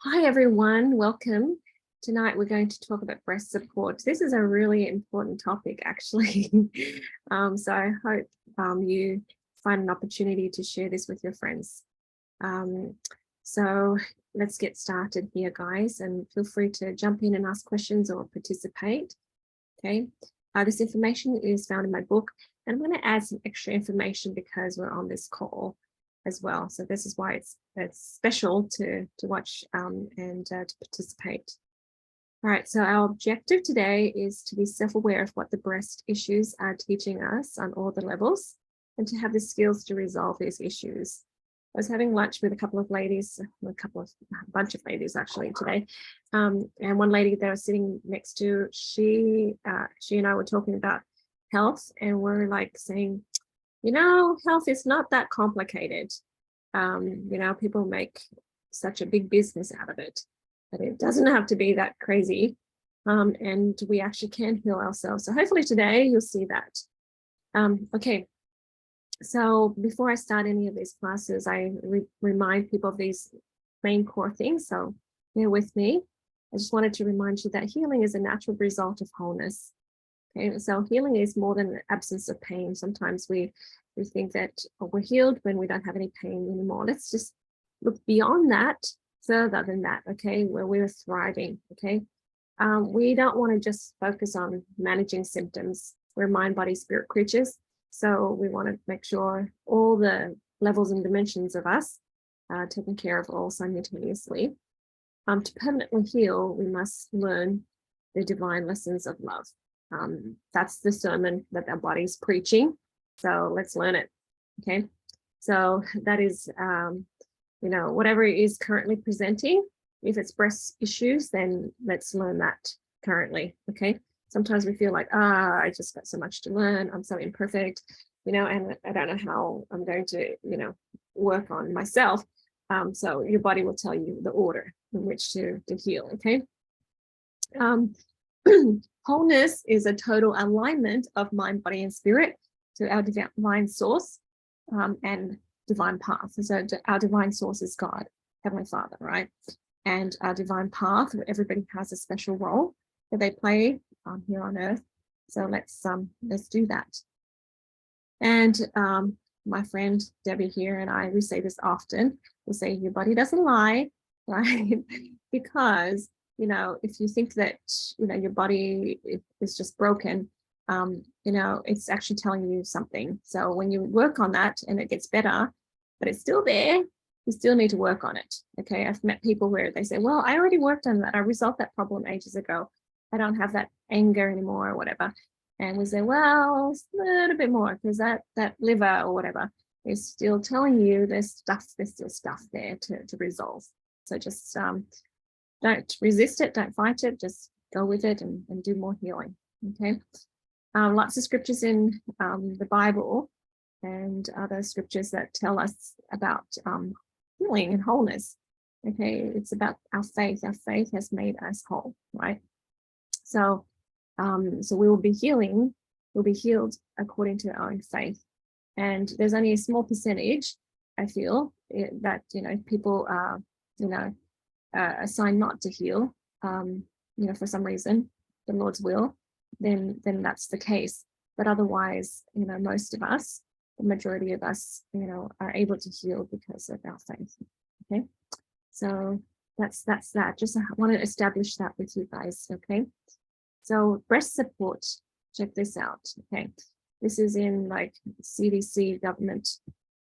Hi everyone, welcome. Tonight we're going to talk about breast support. This is a really important topic actually. So I hope you find an opportunity to share this with your friends. So let's get started here, guys, and feel free to jump in and ask questions or participate. Okay, this information is found in my book, and I'm going to add some extra information because we're on this call as well. So this is why it's special to watch and to participate. All right, so our objective today is to be self-aware of what the breast issues are teaching us on all the levels and to have the skills to resolve these issues. I was having lunch with a couple of ladies, a bunch of ladies actually today. And one lady that I was sitting next to, she and I were talking about health, and we're like saying, health is not that complicated. People make such a big business out of it, but it doesn't have to be that crazy. And we actually can heal ourselves. So hopefully today you'll see that. Okay. So before I start any of these classes, I remind people of these main core things. So bear with me. I just wanted to remind you that healing is a natural result of wholeness. Okay, so healing is more than the absence of pain. Sometimes we think that we're healed when we don't have any pain anymore. Let's just look beyond that, further than that, okay, where we're thriving, okay? We don't want to just focus on managing symptoms. We're mind, body, spirit creatures. So we want to make sure all the levels and dimensions of us are taken care of all simultaneously. To permanently heal, we must learn the divine lessons of love. That's the sermon that our body's preaching. So let's learn it. Okay. So that is, whatever it is currently presenting. If it's breast issues, then let's learn that currently. Okay. Sometimes we feel like, I just got so much to learn. I'm so imperfect, and I don't know how I'm going to, work on myself. So your body will tell you the order in which to heal. Okay. Wholeness is a total alignment of mind, body, and spirit to our divine source and divine path. So our divine source is God, Heavenly Father, right? And our divine path, where everybody has a special role that they play here on earth. So let's do that. And my friend Debbie here and I, we say this often. We say your body doesn't lie, right? Because if you think that, your body is just broken, it's actually telling you something. So when you work on that and it gets better, but it's still there, you still need to work on it. Okay. I've met people where they say, well, I already worked on that. I resolved that problem ages ago. I don't have that anger anymore or whatever. And we say, well, it's a little bit more because that liver or whatever is still telling you there's still stuff there to resolve. So just don't resist it, don't fight it, just go with it and do more healing. Okay. Lots of scriptures in the Bible and other scriptures that tell us about healing and wholeness. Okay, it's about our faith. Our faith has made us whole, right? So, so we will be healing. We'll be healed according to our own faith. And there's only a small percentage, I feel, that people are assigned not to heal, for some reason, the Lord's will, then that's the case. But otherwise, most of us, the majority of us, are able to heal because of our faith. Okay, so that's that. Just want to establish that with you guys. Okay, so breast support. Check this out. Okay, this is in like CDC government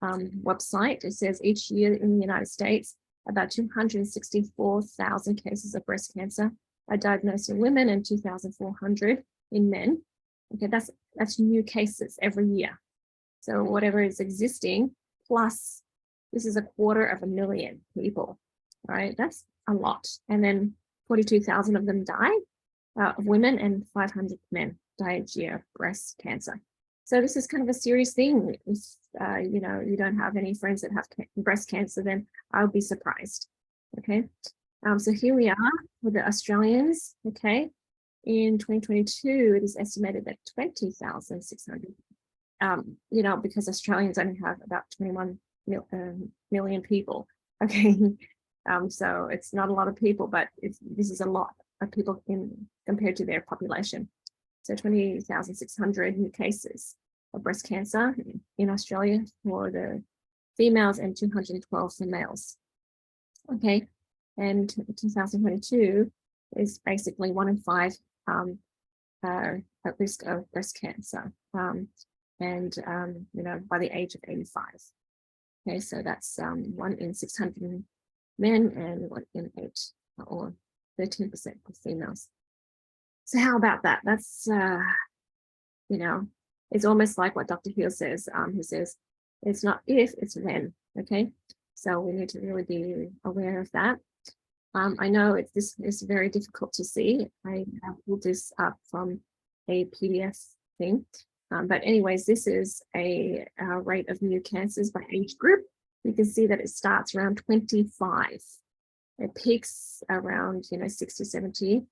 website. It says each year in the United States, about 264,000 cases of breast cancer are diagnosed in women and 2,400 in men. Okay, that's new cases every year. So whatever is existing, plus this is 250,000 people, right? That's a lot. And then 42,000 of them die, of women, and 500 men die each year of breast cancer. So this is kind of a serious thing. If you don't have any friends that have breast cancer, then I'll be surprised. Okay, so here we are with the Australians. Okay, in 2022, it is estimated that 20,600. Because Australians only have about 21 million people. Okay, So it's not a lot of people, but this is a lot of people compared to their population. So 20,600 new cases of breast cancer in Australia for the females and 212 for males. Okay, and 2022 is basically 1 in 5 are at risk of breast cancer, by the age of 85. Okay, so that's 1 in 600 men and 1 in 8, or 13% for females. So how about that? That's it's almost like what Dr. Hill says. He says it's not if, it's when. Okay, so we need to really be aware of that. I know this is very difficult to see. I pulled this up from a PDF thing. But anyways, this is a rate of new cancers by age group. You can see that it starts around 25. It peaks around 60, 70.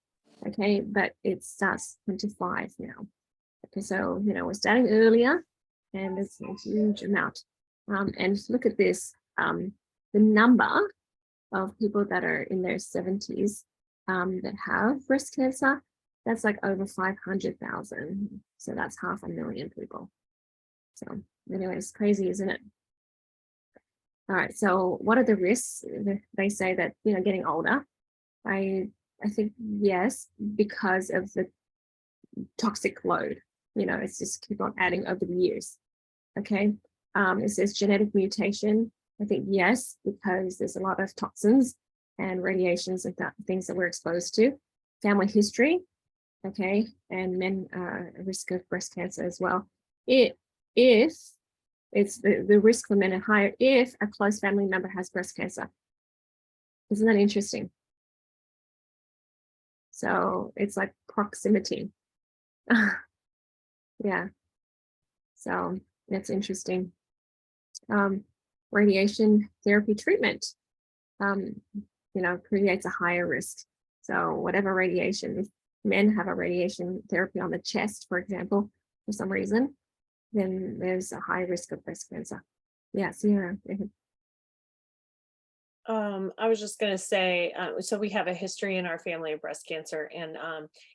Okay, but it starts 25 now. Okay, so we're starting earlier, and there's a huge amount. And look at this, the number of people that are in their 70s that have breast cancer, that's like over 500,000. So that's 500,000 people. So anyways, crazy, isn't it? All right, so what are the risks? They say that, getting older. I think yes, because of the toxic load, it's just keep on adding over the years. Okay, it says genetic mutation. I think yes, because there's a lot of toxins and radiations and things that we're exposed to. Family history, okay, and men risk of breast cancer as well. If it's the risk for men are higher if a close family member has breast cancer. Isn't that interesting? So it's like proximity. Yeah. So that's interesting. Radiation therapy treatment, creates a higher risk. So whatever radiation, if men have a radiation therapy on the chest, for example, for some reason, then there's a high risk of breast cancer. Yeah, Sierra. I was just going to say, so we have a history in our family of breast cancer, and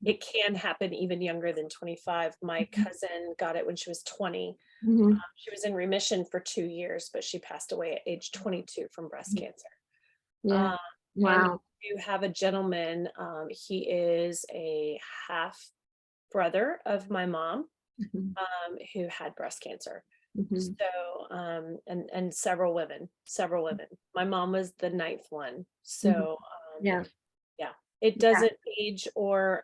it can happen even younger than 25. My cousin got it when she was 20. Mm-hmm. She was in remission for 2 years, but she passed away at age 22 from breast cancer. Yeah. And Wow. you have a gentleman, he is a half brother of my mom, Mm-hmm. who had breast cancer. Mm-hmm. So, and several women. My mom was the 9th one. Mm-hmm. So, Yeah. yeah, it Yeah. doesn't age or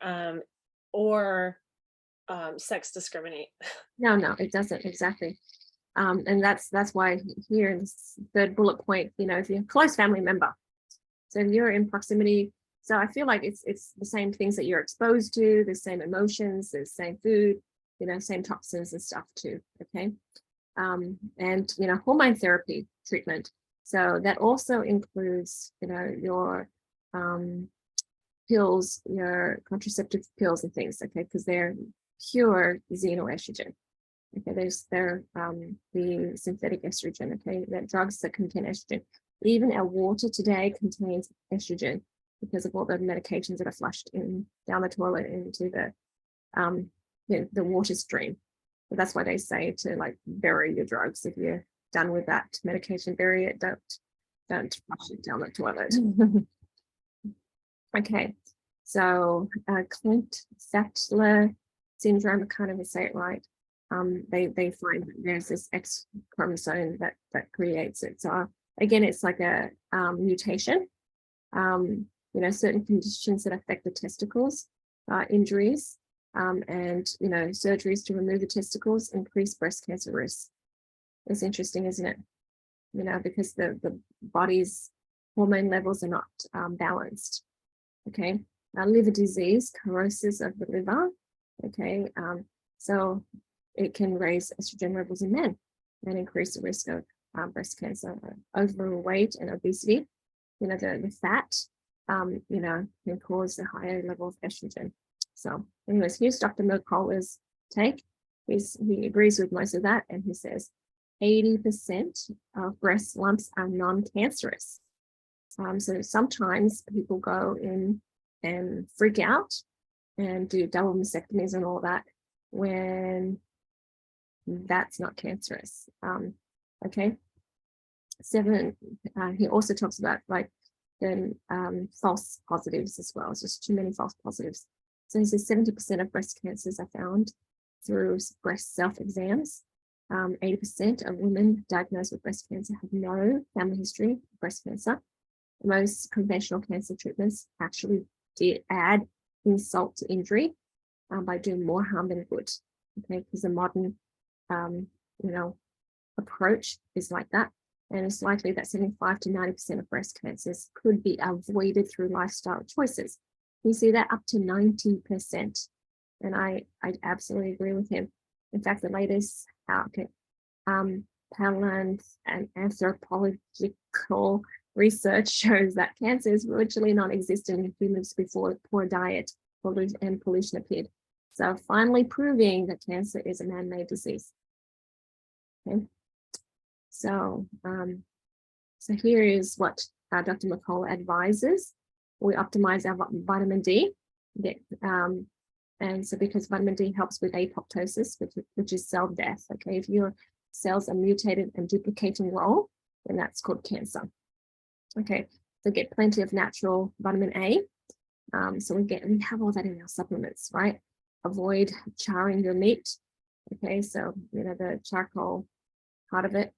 sex discriminate. No, it doesn't exactly. And that's why here in this third bullet point, if you're a close family member, so if you're in proximity, so I feel like it's the same things that you're exposed to, the same emotions, the same food, same toxins and stuff too. Okay. And hormone therapy treatment. So that also includes, your pills, your contraceptive pills and things, okay, because they're pure xenoestrogen. Okay, they're the synthetic estrogen, okay, that drugs that contain estrogen. Even our water today contains estrogen because of all the medications that are flushed down the toilet into the water stream. So that's why they say to like bury your drugs. If you're done with that medication, bury it. Don't flush it down the toilet. Okay, so Klinefelter syndrome, I can't even say it right. They find that there's this X chromosome that creates it. So again, it's like a mutation. Certain conditions that affect the testicles, injuries, and surgeries to remove the testicles increase breast cancer risk. It's interesting, isn't it? Because the body's hormone levels are not balanced. Okay, liver disease, cirrhosis of the liver. Okay, so it can raise estrogen levels in men and increase the risk of breast cancer. Overweight and obesity, the fat, can cause a higher level of estrogen. So anyways, here's Dr. Mercola's take. He agrees with most of that, and he says 80% of breast lumps are non-cancerous. So sometimes people go in and freak out and do double mastectomies and all that when that's not cancerous. Okay. 7, he also talks about like the false positives as well. It's just too many false positives. So he says 70% of breast cancers are found through breast self-exams. 80% of women diagnosed with breast cancer have no family history of breast cancer. Most conventional cancer treatments actually did add insult to injury by doing more harm than good. Okay, because the modern, approach is like that. And it's likely that 75 to 90% of breast cancers could be avoided through lifestyle choices. You see that up to 90%. And I absolutely agree with him. In fact, the latest Palin and anthropological research shows that cancer is virtually non-existent in humans before poor diet and pollution appeared. So finally proving that cancer is a man-made disease. Okay. So, so here is what Dr. Mercola advises. We optimize our vitamin D. And so because vitamin D helps with apoptosis, which is cell death. Okay, if your cells are mutated and duplicating wrong, then that's called cancer. Okay, so get plenty of natural vitamin A. So we have all that in our supplements, right? Avoid charring your meat. Okay, so the charcoal part of it,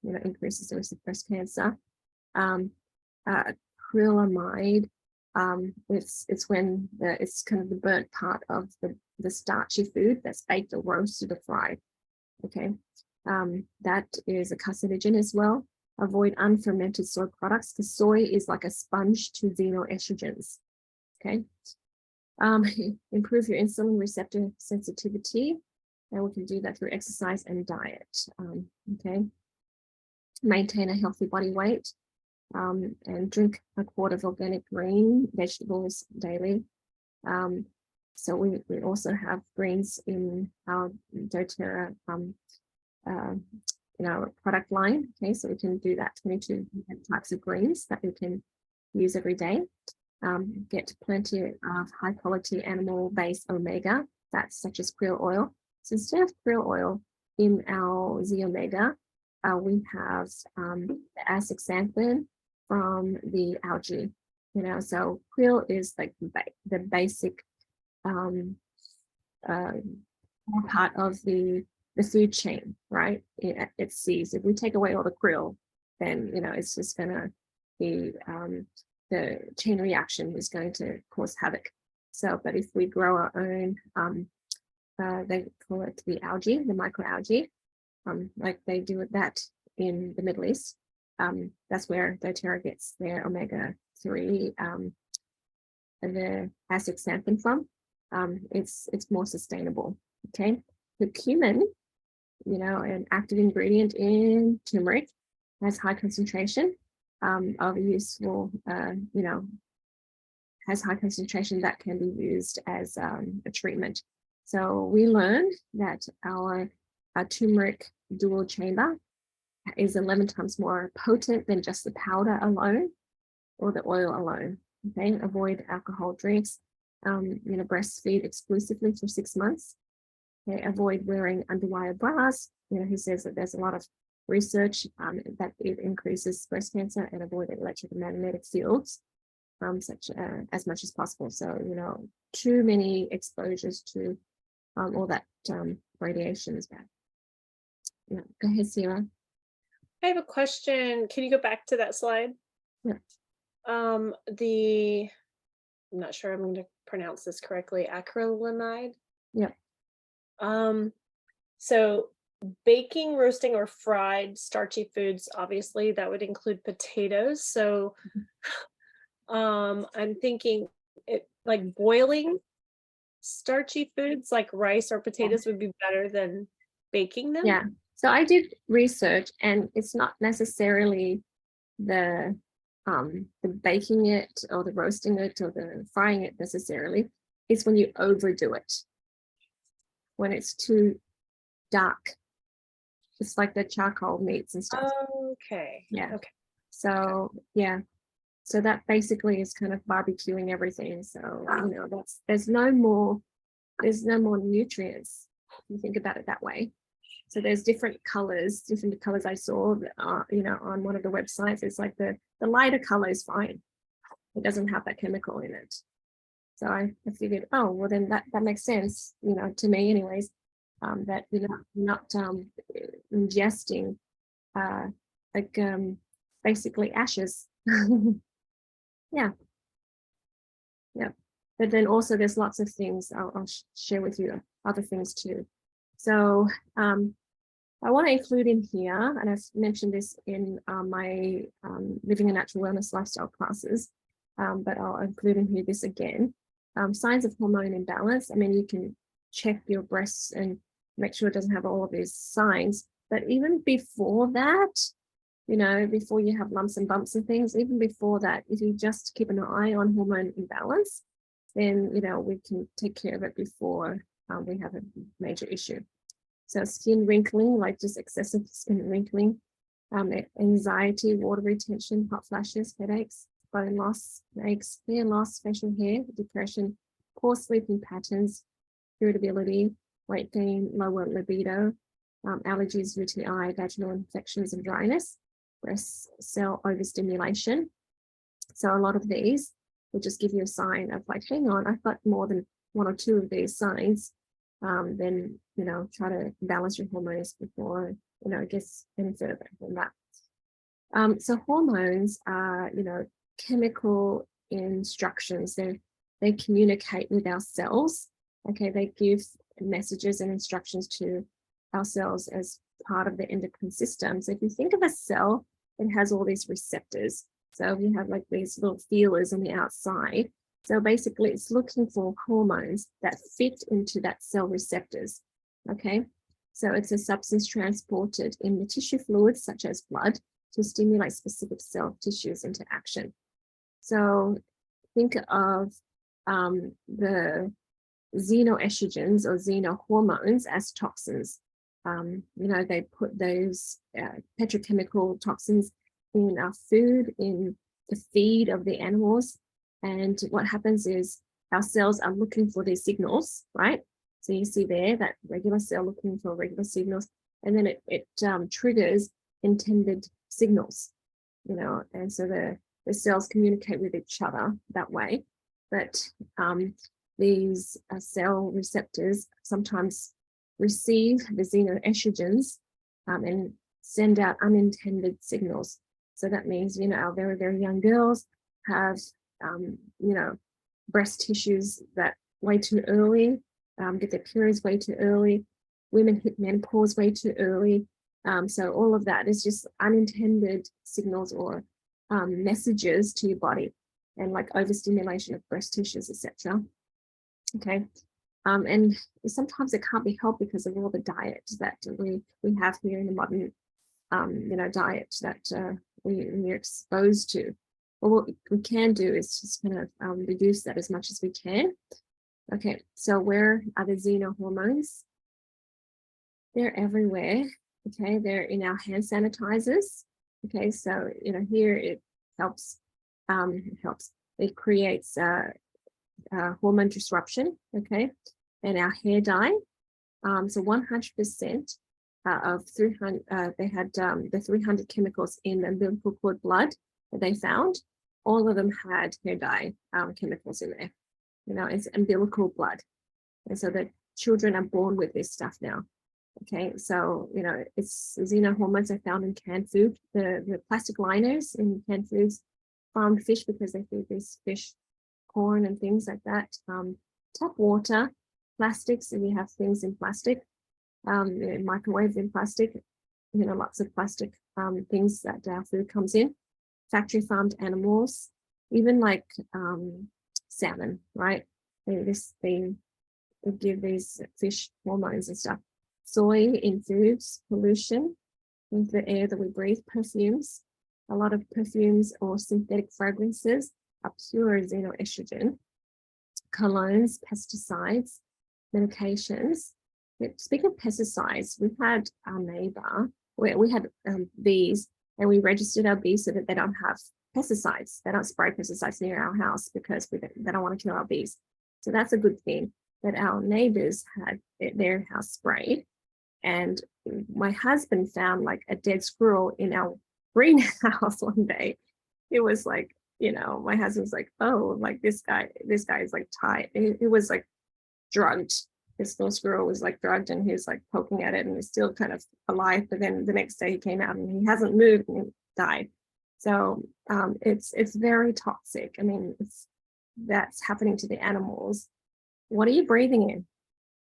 increases the risk of breast cancer. Acrylamide, it's when it's kind of the burnt part of the starchy food that's baked or roasted or fried. Okay, that is a carcinogen as well. Avoid unfermented soy products because soy is like a sponge to xenoestrogens. Okay, improve your insulin receptor sensitivity, and we can do that through exercise and diet. Okay, maintain a healthy body weight, and drink a quart of organic green vegetables daily. So we also have greens in our doTERRA product line. Okay, so we can do that 22 types of greens that we can use every day. Get plenty of high quality animal-based omega fats such as krill oil. So instead of krill oil in our Z omega, we have the astaxanthin from the algae. So krill is like the basic part of the food chain, right? It's seeds. If we take away all the krill, then it's just gonna be the chain reaction is going to cause havoc. So, but if we grow our own, they call it the algae, the microalgae, like they do that in the Middle East. That's where doTERRA gets their omega-3, the astaxanthin from. It's more sustainable. Okay, the cumin, an active ingredient in turmeric, has high concentration of useful, has high concentration that can be used as a treatment. So we learned that our turmeric dual chamber is 11 times more potent than just the powder alone or the oil alone. Okay, avoid alcohol drinks. Breastfeed exclusively for 6 months. Okay, avoid wearing underwire bras. He says that there's a lot of research that it increases breast cancer, and avoid electromagnetic fields as much as possible. So, too many exposures to all that radiation is bad. Go ahead, Sarah. I have a question. Can you go back to that slide? Yeah. I'm not sure I'm going to pronounce this correctly. Acrylamide. Yeah. So baking, roasting, or fried starchy foods, obviously that would include potatoes. So I'm thinking it like boiling starchy foods like rice or potatoes would be better than baking them. Yeah. So I did research, and it's not necessarily the baking it or the roasting it or the frying it necessarily. It's when you overdo it, when it's too dark. It's like the charcoal meats and stuff. Okay. Yeah. Okay. So yeah. So that basically is kind of barbecuing everything. So, there's no more nutrients. If you think about it that way. So there's different colors I saw, on one of the websites. It's like the lighter color is fine. It doesn't have that chemical in it. So I figured, oh, well, then that makes sense, to me anyways, that you're not ingesting basically ashes. Yeah. But then also there's lots of things I'll share with you, other things too. So I want to include in here, and I've mentioned this in my Living a Natural Wellness Lifestyle classes, but I'll include in here this again. Signs of hormone imbalance. I mean, you can check your breasts and make sure it doesn't have all of these signs. But even before that, before you have lumps and bumps and things, even before that, if you just keep an eye on hormone imbalance, then, we can take care of it before we have a major issue. So skin wrinkling, like just excessive skin wrinkling, anxiety, water retention, hot flashes, headaches, bone loss, aches, hair loss, facial hair, depression, poor sleeping patterns, irritability, weight gain, lower libido, allergies, UTI, vaginal infections and dryness, breast cell overstimulation. So a lot of these will just give you a sign of like, hang on, I've got more than one or two of these signs. Then, try to balance your hormones before, it gets any further than that. So hormones are, chemical instructions. They communicate with our cells. Okay, they give messages and instructions to our cells as part of the endocrine system. So if you think of a cell, it has all these receptors. So you have like these little feelers on the outside. So basically it's looking for hormones that fit into that cell receptors. Okay, so it's a substance transported in the tissue fluids such as blood to stimulate specific cell tissues into action. So think of the xenoestrogens or xenohormones as toxins. They put those petrochemical toxins in our food, in the feed of the animals. And what happens is our cells are looking for these signals, right? So you see there that regular cell looking for regular signals, and then it triggers intended signals, and so the cells communicate with each other that way. But these cell receptors sometimes receive the xenoestrogens and send out unintended signals. So that means, our very, very young girls have, breast tissues that way too early, get their periods way too early, women hit menopause way too early. So all of that is just unintended signals or messages to your body, and like overstimulation of breast tissues, etc. Okay. And sometimes it can't be helped because of all the diet that we have here in the modern, diet that we're exposed to. Well, what we can do is just kind of reduce that as much as we can. Okay, so where are the xenohormones? They're everywhere. Okay, they're in our hand sanitizers. Okay, so here it helps. It creates hormone disruption. Okay, and our hair dye. So 100% of 300. They had the 300 chemicals in the umbilical cord blood that they found. All of them had hair dye chemicals in there. It's umbilical blood, and so the children are born with this stuff now. Okay, so it's xenohormones are found in canned food. The plastic liners in canned foods, farmed fish, because they feed these fish corn and things like that. Tap water, plastics, and we have things in plastic, microwaves in plastic. Lots of plastic things that our food comes in. Factory farmed animals, even like salmon, right? They give these fish hormones and stuff. Soy in foods, pollution in the air that we breathe, perfumes. A lot of perfumes or synthetic fragrances are pure xenoestrogen. Colognes, pesticides, medications. Speaking of pesticides, we've had our neighbor where we had bees, and we registered our bees so that they don't have pesticides. They don't spray pesticides near our house because they don't want to kill our bees. So that's a good thing. That our neighbors had their house sprayed. And my husband found like a dead squirrel in our greenhouse one day. It was like, my husband's like, oh, like this guy is like tied. It was like drugged. This little squirrel was like drugged and he was like poking at it and he's still kind of alive. But then the next day he came out and he hasn't moved and he died. So it's very toxic. I mean, that's happening to the animals. What are you breathing in?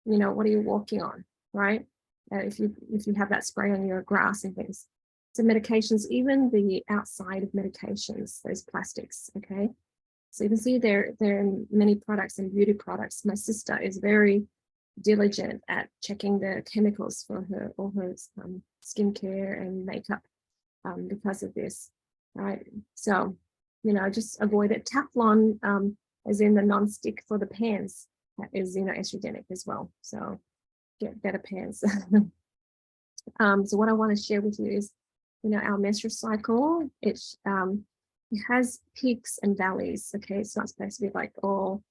What are you walking on, right? If you have that spray on your grass and things. So medications, even the outside of medications, those plastics, okay? So you can see there are many products and beauty products. My sister is very diligent at checking the chemicals for all her skincare and makeup because of this, right? So, just avoid it. Teflon, as in the non-stick for the pans, is estrogenic as well. So get better pans. So what I want to share with you is, our menstrual cycle. It has peaks and valleys. Okay, it's not supposed to be like all,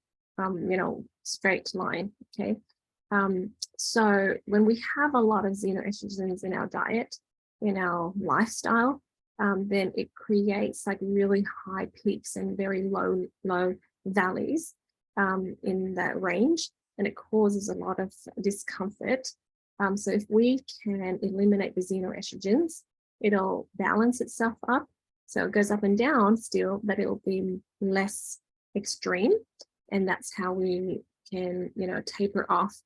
straight line. Okay, so when we have a lot of xenoestrogens in our diet, in our lifestyle, then it creates like really high peaks and very low valleys in that range, and it causes a lot of discomfort. So if we can eliminate the xenoestrogens, it'll balance itself up. So it goes up and down still, but it will be less extreme. And that's how we can, taper off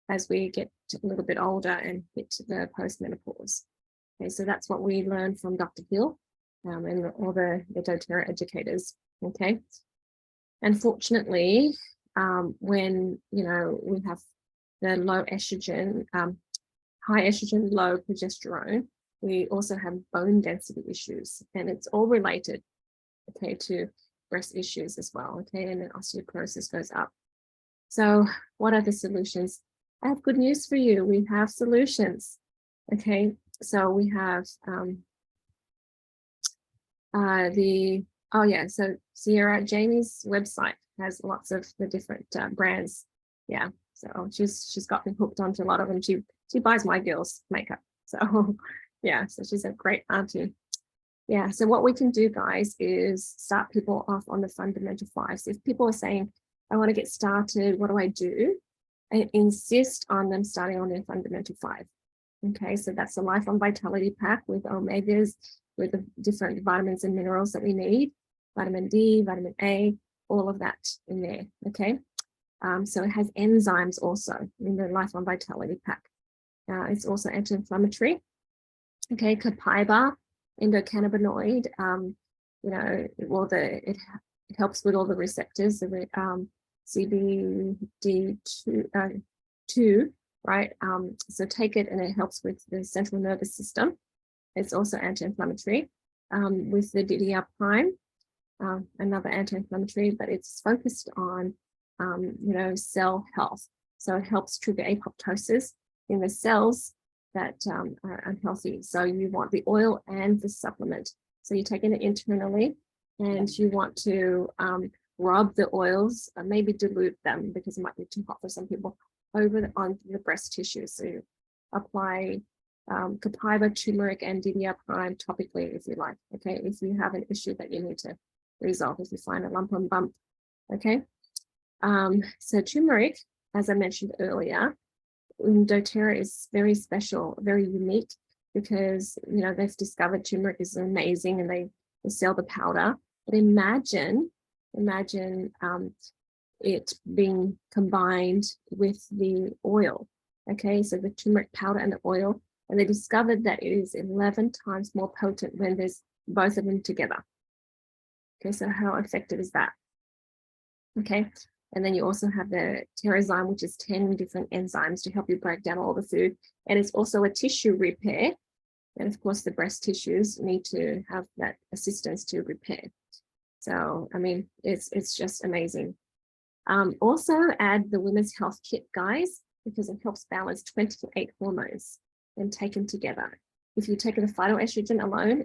as we get a little bit older and hit the postmenopause. Okay, so that's what we learned from Dr. Hill and all the doTERRA educators. Okay. Unfortunately, when we have the low estrogen, high estrogen, low progesterone, we also have bone density issues, and it's all related, okay, to breast issues as well, okay, and then osteoporosis goes up. So what are the solutions? I have good news for you. We have solutions, okay. So we have so Sierra, Jamie's website has lots of the different brands. Yeah, so she's got me hooked onto a lot of them. She buys my girls makeup. So yeah, so she's a great auntie. Yeah, so what we can do, guys, is start people off on the fundamental 5. So if people are saying, I want to get started, what do I do? I insist on them starting on their fundamental 5. Okay, so that's the Life on Vitality pack with omegas, with the different vitamins and minerals that we need, vitamin D, vitamin A, all of that in there, okay? So it has enzymes also in the Life on Vitality pack. It's also anti-inflammatory. Okay, copaiba, endocannabinoid, it helps with all the receptors, the CBD2, right? So take it and it helps with the central nervous system. It's also anti-inflammatory. With the DDR prime, another anti-inflammatory, but it's focused on, cell health. So it helps trigger apoptosis in the cells that are unhealthy. So you want the oil and the supplement. So you're taking it internally, and you want to rub the oils, maybe dilute them because it might be too hot for some people, onto the breast tissue. So you apply copaiba, turmeric, and DDR prime topically if you like. Okay, if you have an issue that you need to resolve, if you find a lump and bump. Okay, so turmeric, as I mentioned earlier, doTERRA is very special, very unique, because they've discovered turmeric is amazing and they sell the powder. But imagine it being combined with the oil. Okay, so the turmeric powder and the oil, and they discovered that it is 11 times more potent when there's both of them together. Okay, so how effective is that? Okay, and then you also have the Terrazyme, which is 10 different enzymes to help you break down all the food. And it's also a tissue repair. And of course, the breast tissues need to have that assistance to repair. So, I mean, it's just amazing. Also add the Women's Health Kit, guys, because it helps balance 28 hormones and taken together. If you take the phytoestrogen alone,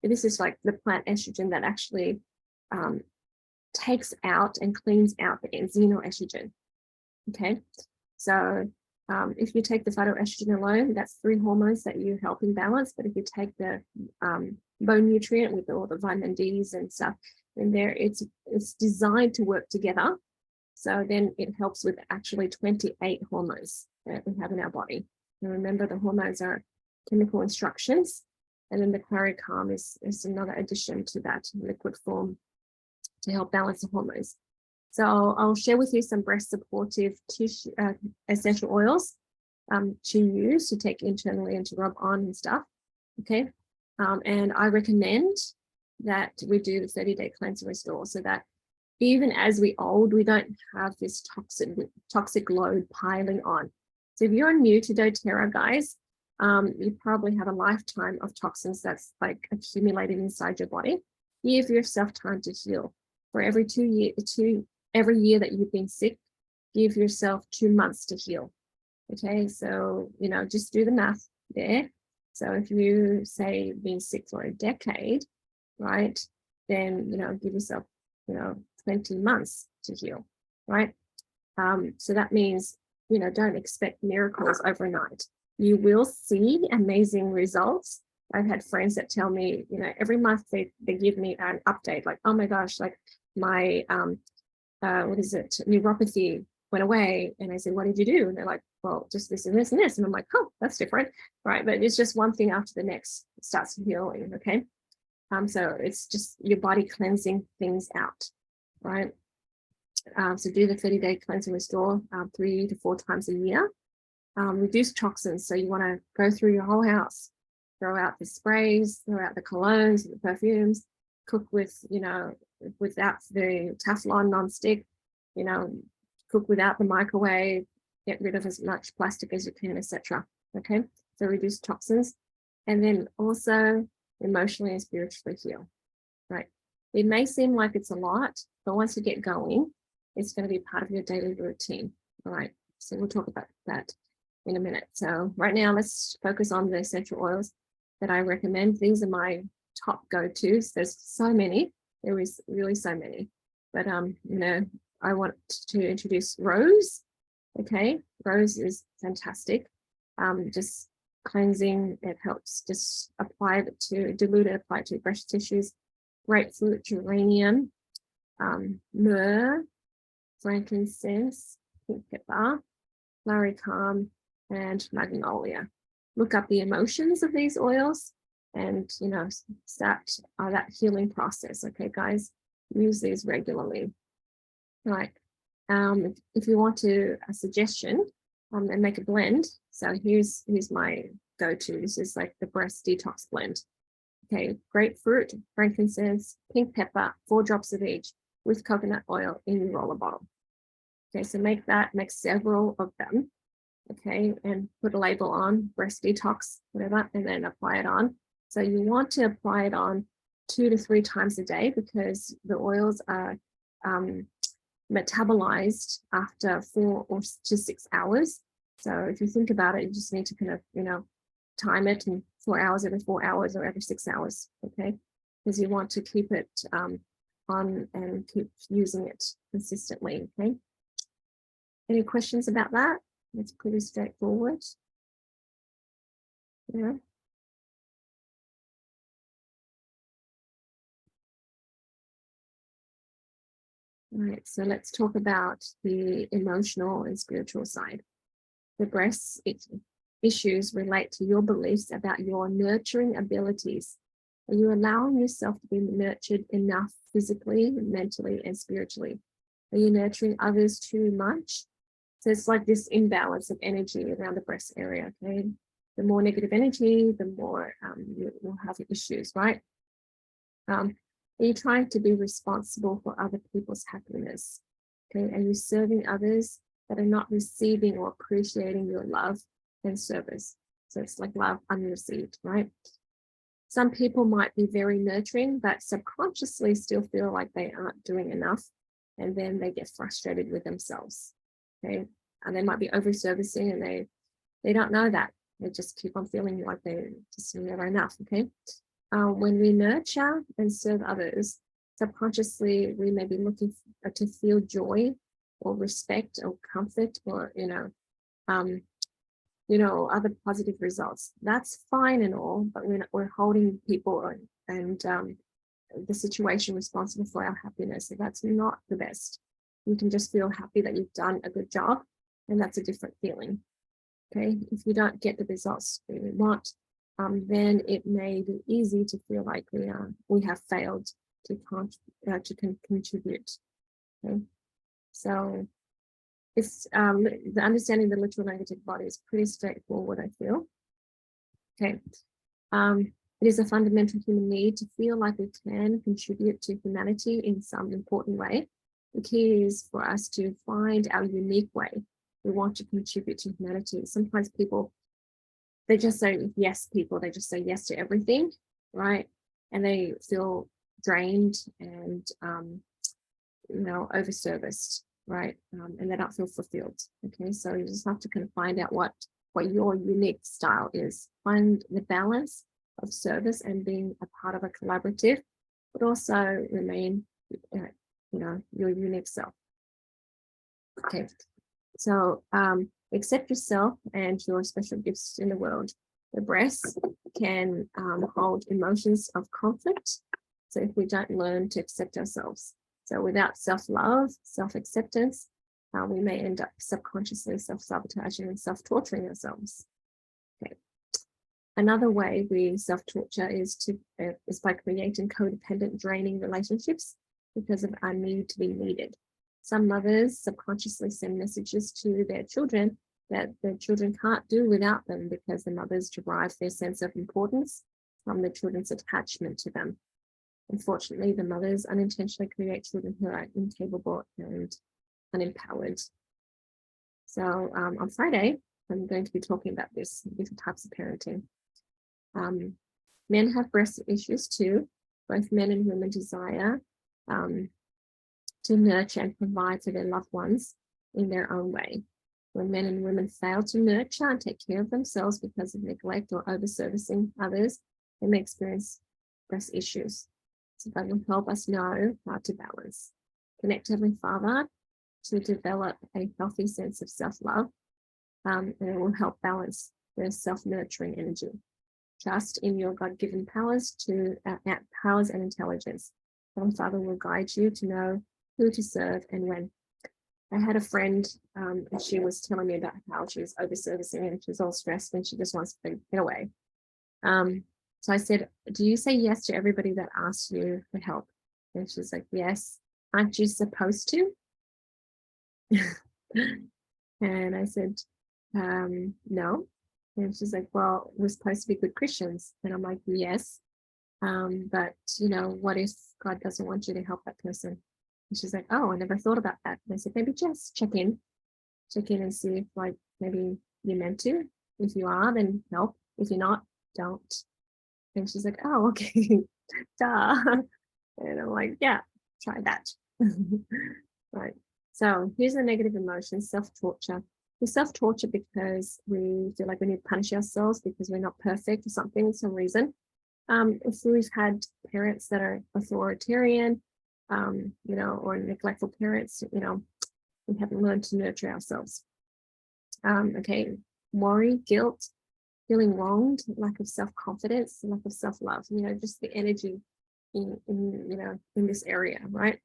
This is like the plant estrogen that actually takes out and cleans out the xenoestrogen. Okay, so if you take the phytoestrogen alone, that's 3 hormones that you help in balance. But if you take the bone nutrient with all the vitamin D's and stuff in there, it's designed to work together. So then it helps with actually 28 hormones that we have in our body. And remember, the hormones are chemical instructions, and then the Clari-Calm is another addition to that liquid form to help balance the hormones. So I'll share with you some breast supportive tissue essential oils to use to take internally and to rub on and stuff. Okay, and I recommend that we do the 30-day cleanse and restore, so that even as we old, we don't have this toxic load piling on. So if you're new to doTERRA, guys, you probably have a lifetime of toxins that's like accumulated inside your body. Give yourself time to heal. For every every year that you've been sick, give yourself 2 months to heal. Okay, so just do the math there. So if you say been sick for a decade, right, then give yourself 20 months to heal, right? So that means don't expect miracles overnight. You will see amazing results. I've had friends that tell me, every month they give me an update, like, oh my gosh, like my neuropathy went away. And I said, what did you do? And they're like, well, just this and this and this. And I'm like, oh, that's different, right? But it's just one thing after the next starts healing. Okay, so it's just your body cleansing things out, right? So do the 30-day cleanse and restore 3 to 4 times a year. Reduce toxins. So you want to go through your whole house, throw out the sprays, throw out the colognes, the perfumes, cook with, without the Teflon non-stick, cook without the microwave, get rid of as much plastic as you can, etc. Okay, so reduce toxins, and then also emotionally and spiritually heal, right? It may seem like it's a lot, but once you get going, it's going to be part of your daily routine. All right, so we'll talk about that in a minute. So right now, let's focus on the essential oils that I recommend. These are my top go-tos. There's so many. There is really so many. But I want to introduce rose. Okay, rose is fantastic. Just cleansing. It helps just apply it to dilute it, apply it to breast tissues. Grapefruit, geranium, myrrh, frankincense, pink pepper, Clari-Calm, and magnolia. Look up the emotions of these oils and start that healing process. Okay, guys, use these regularly. Right. If you want a suggestion and make a blend, so here's my go-to. This is like the breast detox blend. Okay, grapefruit, frankincense, pink pepper, 4 drops of each with coconut oil in your roller bottle. Okay, so make several of them. Okay, and put a label on breast detox, whatever, and then apply it on. So you want to apply it on 2 to 3 times a day, because the oils are metabolized after 4 to 6 hours. So if you think about it, you just need to kind of, time it in 4 hours, every 4 hours, or every 6 hours, okay? Because you want to keep it on and keep using it consistently, okay? Any questions about that? It's pretty straightforward. Yeah. All right, so let's talk about the emotional and spiritual side. The breast issues relate to your beliefs about your nurturing abilities. Are you allowing yourself to be nurtured enough physically, mentally, and spiritually? Are you nurturing others too much? So it's like this imbalance of energy around the breast area, okay? The more negative energy, the more you will have issues, right? Are you trying to be responsible for other people's happiness? Okay, are you serving others that are not receiving or appreciating your love and service? So it's like love unreceived, right? Some people might be very nurturing, but subconsciously still feel like they aren't doing enough. And then they get frustrated with themselves. Okay. And they might be over servicing and they don't know that. They just keep on feeling like they're just never enough. Okay. when we nurture and serve others, subconsciously we may be looking to feel joy or respect or comfort or other positive results. That's fine and all, but we're holding people and the situation responsible for our happiness. So that's not the best. You can just feel happy that you've done a good job, and that's a different feeling. Okay, if you don't get the results we want, then it may be easy to feel like we have failed to contribute. Okay, so it's the understanding the literal negative body is pretty straightforward, I feel. Okay, it is a fundamental human need to feel like we can contribute to humanity in some important way. The key is for us to find our unique way we want to contribute to humanity. Sometimes people, they just say yes, they just say yes to everything, right? And they feel drained and, overserviced, right? And they don't feel fulfilled. Okay, so you just have to kind of find out what your unique style is. Find the balance of service and being a part of a collaborative, but also remain, your unique self. Okay, so accept yourself and your special gifts in the world. The breast can hold emotions of conflict. So if we don't learn to accept ourselves, so without self-love, self-acceptance, we may end up subconsciously self-sabotaging and self-torturing ourselves. Okay. Another way we self-torture is by creating codependent, draining relationships because of our need to be needed. Some mothers subconsciously send messages to their children that their children can't do without them because the mothers derive their sense of importance from the children's attachment to them. Unfortunately, the mothers unintentionally create children who are incapable and unempowered. So on Friday, I'm going to be talking about different types of parenting. Men have breast issues too. Both men and women desire to nurture and provide for their loved ones in their own way. When men and women fail to nurture and take care of themselves because of neglect or over-servicing others, they may experience breast issues. So that will help us know how to balance. Connect to Heavenly Father to develop a healthy sense of self-love, and it will help balance the self-nurturing energy. Trust in your God-given powers powers and intelligence. Heavenly Father will guide you to know who to serve and when. I had a friend, and she was telling me about how she was over-servicing and she's all stressed and she just wants to get away. So I said, do you say yes to everybody that asks you for help? And she's like, yes. Aren't you supposed to? And I said, no. And she's like, well, we're supposed to be good Christians. And I'm like, yes. But, what if God doesn't want you to help that person? And she's like, oh, I never thought about that. And I said, maybe just check in and see if maybe you're meant to. If you are, then help. If you're not, don't. And she's like, oh, okay, duh. And I'm like, yeah, try that. Right. So here's the negative emotions, self-torture. We self-torture because we feel like we need to punish ourselves because we're not perfect or something for some reason. If we've had parents that are authoritarian, or neglectful parents, we haven't learned to nurture ourselves. Okay, worry, guilt, feeling wronged, lack of self-confidence, lack of self-love, just the energy in this area, right?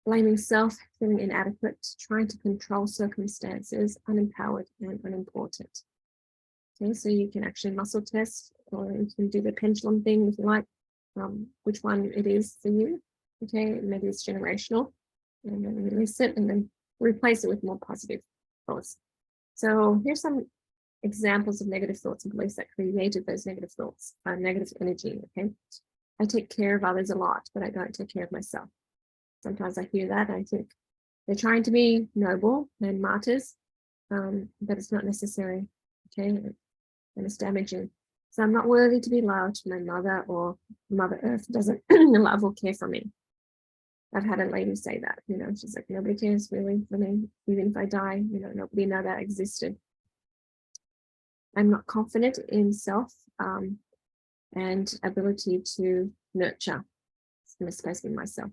Blaming self, feeling inadequate, trying to control circumstances, unempowered and unimportant. Okay, so you can actually muscle test, or you can do the pendulum thing if you like, which one it is for you. Okay, maybe it's generational, and then release it and then replace it with more positive thoughts. So here's some examples of negative thoughts and beliefs that created those negative thoughts, negative energy. Okay, I take care of others a lot, but I don't take care of myself. Sometimes I hear that, I think they're trying to be noble and martyrs, but it's not necessary. Okay, and it's damaging. So I'm not worthy to be loved. My mother or Mother Earth doesn't love or care for me. I've had a lady say that, she's like, nobody cares really for me, even if I die, nobody know that existed. I'm not confident in self. and ability to nurture. I'm supposed to be myself.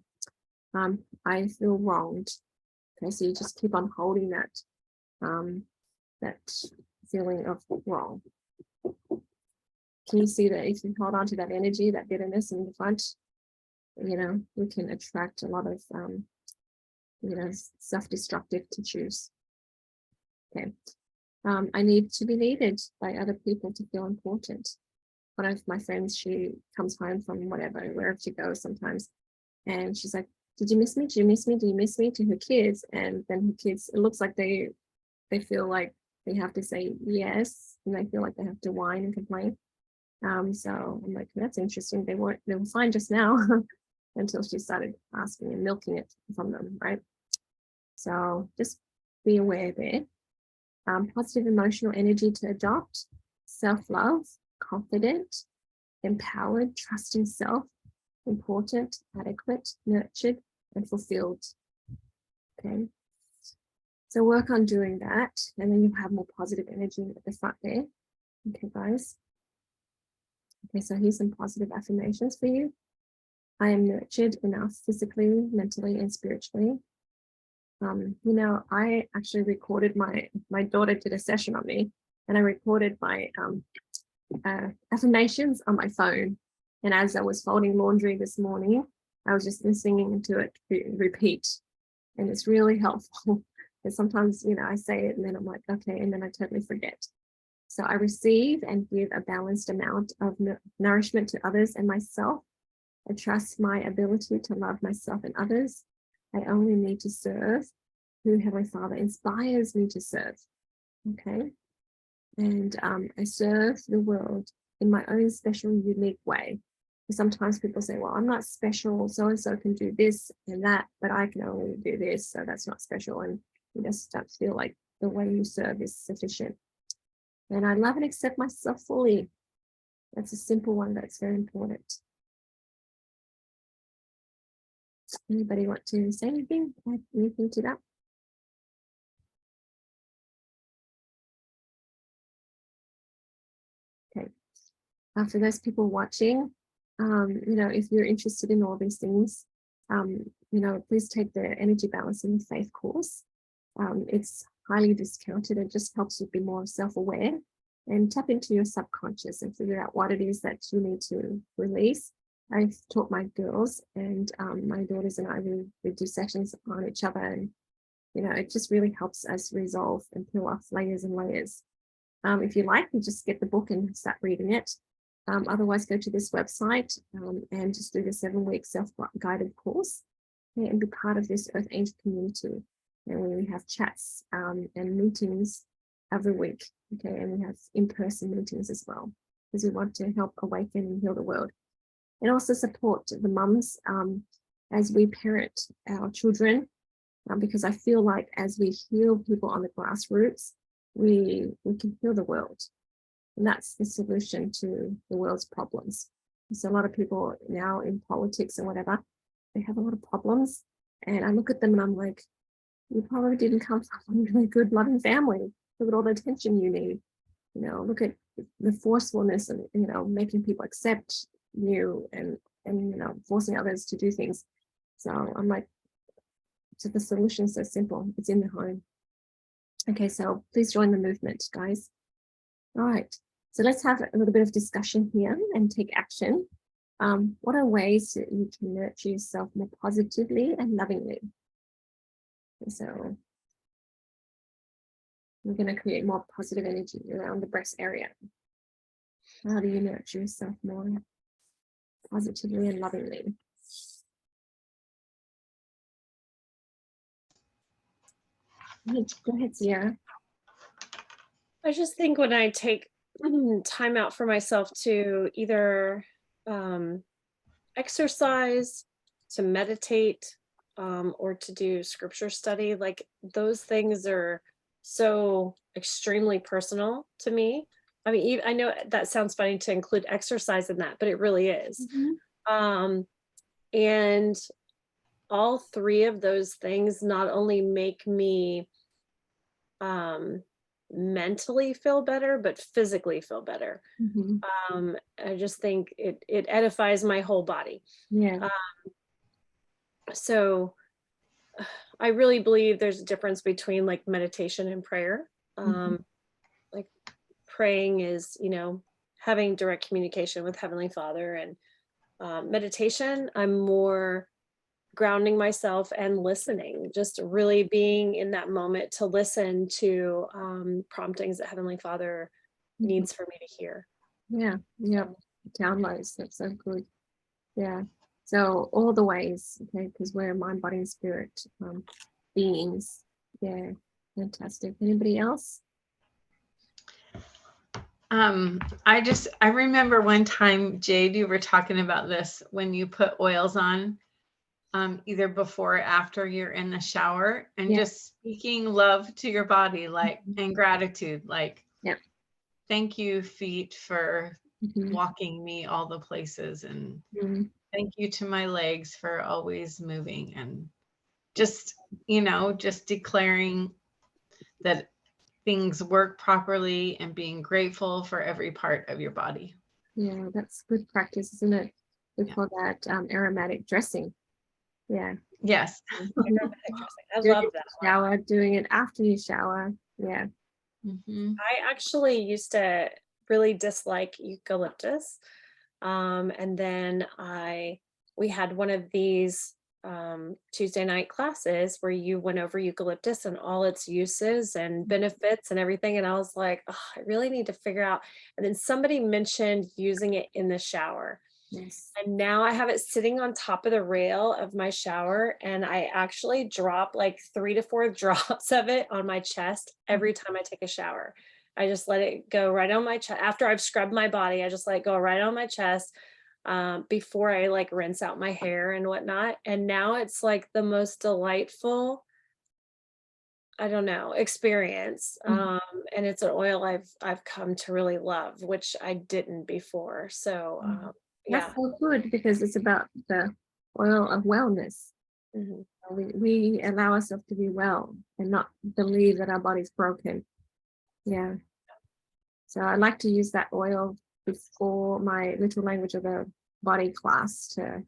I feel wronged. Okay, so you just keep on holding that feeling of wrong. Can you see that if you hold on to that energy, that bitterness in the front, we can attract a lot of, self-destructive tissues. Okay. I need to be needed by other people to feel important. One of my friends, she comes home from wherever she goes sometimes, and she's like, did you miss me? Did you miss me? Do you miss me? To her kids. And then her kids, it looks like they feel like they have to say yes, and they feel like they have to whine and complain. So I'm like, that's interesting. They were fine just now until she started asking and milking it from them, right? So just be aware there. Positive emotional energy to adopt, self-love, confident, empowered, trusting self, important, adequate, nurtured, and fulfilled. Okay. So work on doing that, and then you have more positive energy at the front there. Okay, guys. Okay, so here's some positive affirmations for you. I am nurtured enough physically, mentally, and spiritually. I actually recorded my daughter did a session on me, and I recorded my affirmations on my phone. And as I was folding laundry this morning, I was just listening to it repeat, and it's really helpful. Because sometimes, I say it and then I'm like, okay, and then I totally forget. So I receive and give a balanced amount of nourishment to others and myself. I trust my ability to love myself and others. I only need to serve who Heavenly Father inspires me to serve. Okay. And I serve the world in my own special, unique way. Sometimes people say, well, I'm not special. So-and-so can do this and that, but I can only do this. So that's not special. And you just start to feel like the way you serve is sufficient. And I love and accept myself fully. That's a simple one that's very important. Anybody want to say anything? Add anything to that? Okay. For those people watching, if you're interested in all these things, please take the Energy Balance in Faith course. It's highly discounted. It just helps you be more self-aware and tap into your subconscious and figure out what it is that you need to release. I've taught my girls and my daughters and I, we do sessions on each other, and it just really helps us resolve and peel off layers and layers. If you like, you just get the book and start reading it. Otherwise, go to this website and just do the 7-week self-guided course, and be part of this Earth Angel community. And we have chats and meetings every week, okay, and we have in-person meetings as well, because we want to help awaken and heal the world. And also support the mums as we parent our children, because I feel like as we heal people on the grassroots, we can heal the world. And that's the solution to the world's problems. So a lot of people now in politics and whatever, they have a lot of problems. And I look at them and I'm like, you probably didn't come from a really good, loving family. Look at all the attention you need. Look at the forcefulness and, making people accept you and forcing others to do things. So I'm like, so the solution is so simple. It's in the home. Okay, so please join the movement, guys. All right. So let's have a little bit of discussion here and take action. What are ways that you can nurture yourself more positively and lovingly? So we're going to create more positive energy around the breast area. How do you nurture yourself more positively and lovingly? Go ahead, Sierra. I just think when I take time out for myself to either exercise, to meditate, or to do scripture study, like those things are so extremely personal to me. I mean, I know that sounds funny to include exercise in that, but it really is. Mm-hmm. And all three of those things not only make me mentally feel better, but physically feel better. Mhm. I just think it edifies my whole body. Yeah. So I really believe there's a difference between like meditation and prayer. Mhm. Like praying is, having direct communication with Heavenly Father, and meditation, I'm more grounding myself and listening, just really being in that moment to listen to promptings that Heavenly Father Mhm. needs for me to hear. Yeah. Yeah. Downloads. That's so good. Yeah. So all the ways, okay, because we're mind, body, and spirit beings. Yeah. Fantastic. Anybody else? I remember one time, Jade, you were talking about this when you put oils on, either before or after you're in the shower, and Yeah. just speaking love to your body, like, and gratitude, like, Yeah. thank you, feet, for Mhm. walking me all the places, and Mhm. thank you to my legs for always moving, and just, just declaring that things work properly and being grateful for every part of your body. Yeah, that's good practice, isn't it? We Yeah. call that aromatic dressing. Yeah. Yes. I Doing love it in that. the shower, doing it after you shower. Yeah. Mm-hmm. I actually used to really dislike eucalyptus. And then we had one of these Tuesday night classes where you went over eucalyptus and all its uses and benefits and everything. And I was like, oh, I really need to figure out. And then somebody mentioned using it in the shower. Yes. And now I have it sitting on top of the rail of my shower, and I actually drop like 3 to 4 drops of it on my chest every time I take a shower. I just let it go right on my chest. After I've scrubbed my body, I just let it go right on my chest before I like rinse out my hair and whatnot. And now it's like the most delightful, I don't know, experience. Mhm. And it's an oil I've come to really love, which I didn't before. So That's yeah. so good because it's about the oil of wellness. Mhm. We allow ourselves to be well and not believe that our body's broken. Yeah. So I like to use that oil before my literal language of the body class to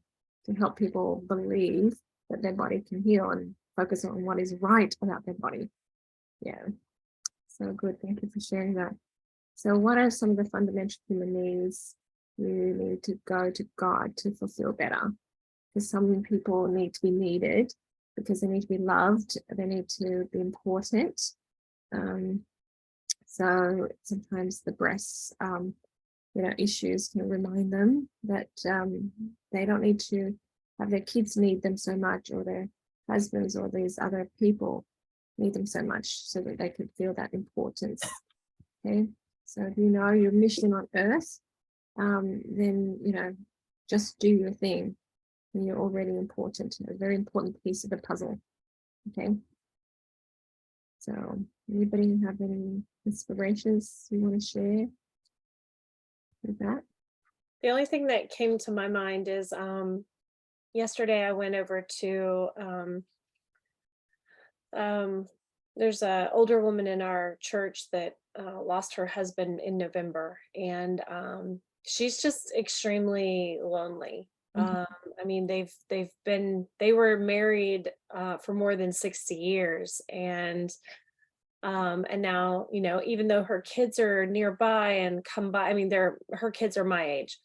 help people believe that their body can heal and focus on what is right about their body. Yeah. So good. Thank you for sharing that. So what are some of the fundamental human needs you need to go to God to fulfill better? Because some people need to be needed because they need to be loved, they need to be important. Um, so sometimes the breasts, issues can remind them that they don't need to have their kids need them so much, or their husbands or these other people need them so much, so that they could feel that importance. Okay, so if you know your mission on earth, then just do your thing, and you're already important, a very important piece of the puzzle. Okay, so anybody have any inspirations you want to share with that? The only thing that came to my mind is yesterday I went over to um, there's a older woman in our church that lost her husband in November, and she's just extremely lonely. Mhm. I mean, they were married for more than 60 years, and now, even though her kids are nearby and come by, I mean, her kids are my age.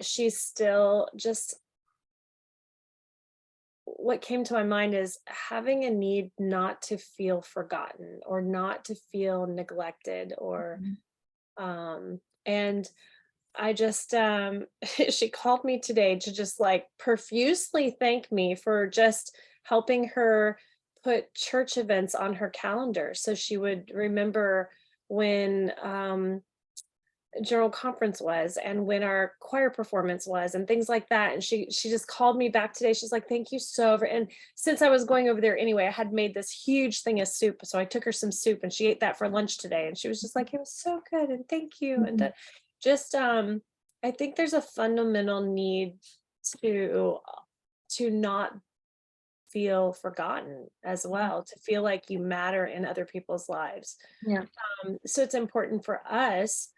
She's still just, what came to my mind is having a need not to feel forgotten or not to feel neglected, or and I just she called me today to just like profusely thank me for just helping her put church events on her calendar so she would remember when general conference was and when our choir performance was and things like that. And she just called me back today. She's like, thank you so very. And since I was going over there anyway, I had made this huge thing of soup, so I took her some soup and she ate that for lunch today, and she was just like, it was so good and thank you. And Mhm. just I think there's a fundamental need to not feel forgotten as well, to feel like you matter in other people's lives. Yeah. So it's important for us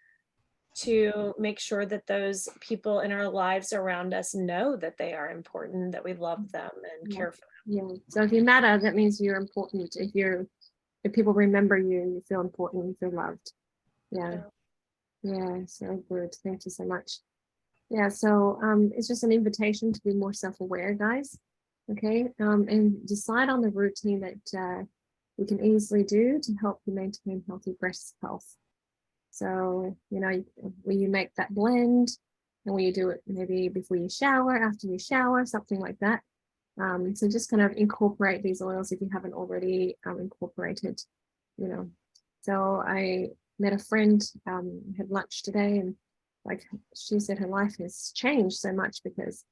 to make sure that those people in our lives around us know that they are important, that we love them and Yeah. care for them. Yeah. So if you matter, that means you're important. If people remember you, you feel important, you feel loved. Yeah. Yeah. So good. Thank you so much. Yeah. So it's just an invitation to be more self-aware, guys. Okay. And decide on the routine that we can easily do to help you maintain healthy breast health. So, when you make that blend, and when you do it maybe before you shower, after you shower, something like that. So just kind of incorporate these oils if you haven't already incorporated, So I met a friend, had lunch today, and like she said, her life has changed so much because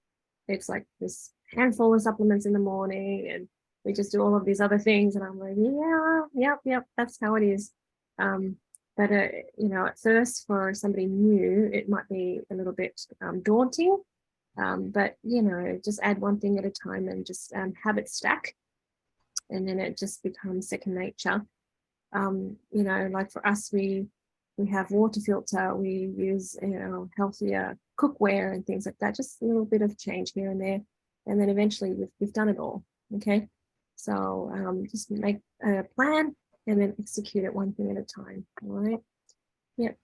it's like this handful of supplements in the morning, and we just do all of these other things. And I'm like, yeah, yep, that's how it is. But at first, for somebody new, it might be a little bit daunting. But just add one thing at a time and just habit stack, and then it just becomes second nature. Like for us, we have water filter, we use healthier cookware and things like that. Just a little bit of change here and there, and then eventually we've done it all. Okay, so just make a plan and then execute it one thing at a time. All right. Yep.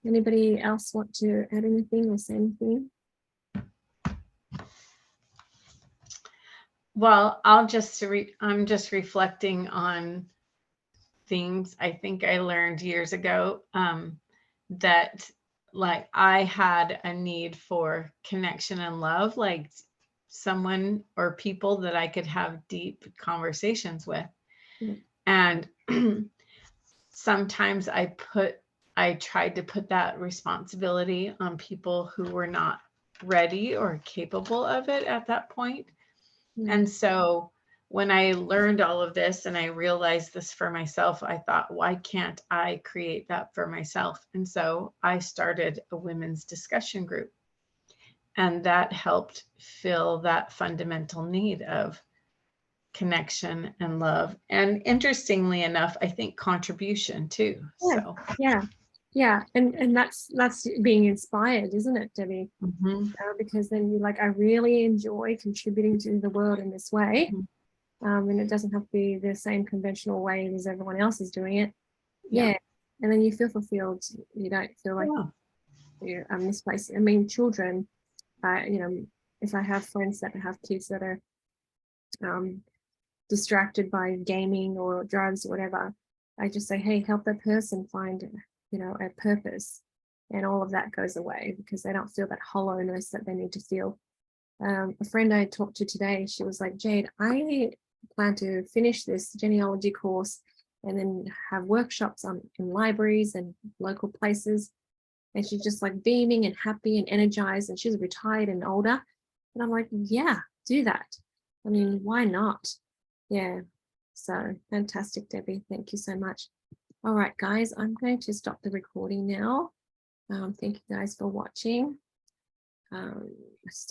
Anybody else want to add anything or say anything? Well, I'm just reflecting on things I think I learned years ago, that like I had a need for connection and love, like someone or people that I could have deep conversations with. Mm. And sometimes I tried to put that responsibility on people who were not ready or capable of it at that point. And so when I learned all of this and I realized this for myself, I thought, why can't I create that for myself? And so I started a women's discussion group. And that helped fill that fundamental need of connection and love. And interestingly enough, I think contribution too. Yeah. So Yeah. And that's being inspired, isn't it, Debbie? mhm. Because then you're like, I really enjoy contributing to the world in this way. And it doesn't have to be the same conventional way as everyone else is doing it. Yeah. And then you feel fulfilled. You don't feel like you're misplaced. I mean, children, if I have friends that have kids that are distracted by gaming or drugs or whatever, I just say, hey, help that person find, a purpose. And all of that goes away because they don't feel that hollowness that they need to feel. A friend I talked to today, she was like, Jade, I plan to finish this genealogy course and then have workshops in libraries and local places. And she's just like beaming and happy and energized, and she's retired and older. And I'm like, yeah, do that. I mean, why not? Yeah. So fantastic, Debbie. Thank you so much. All right, guys, I'm going to stop the recording now. Thank you guys for watching.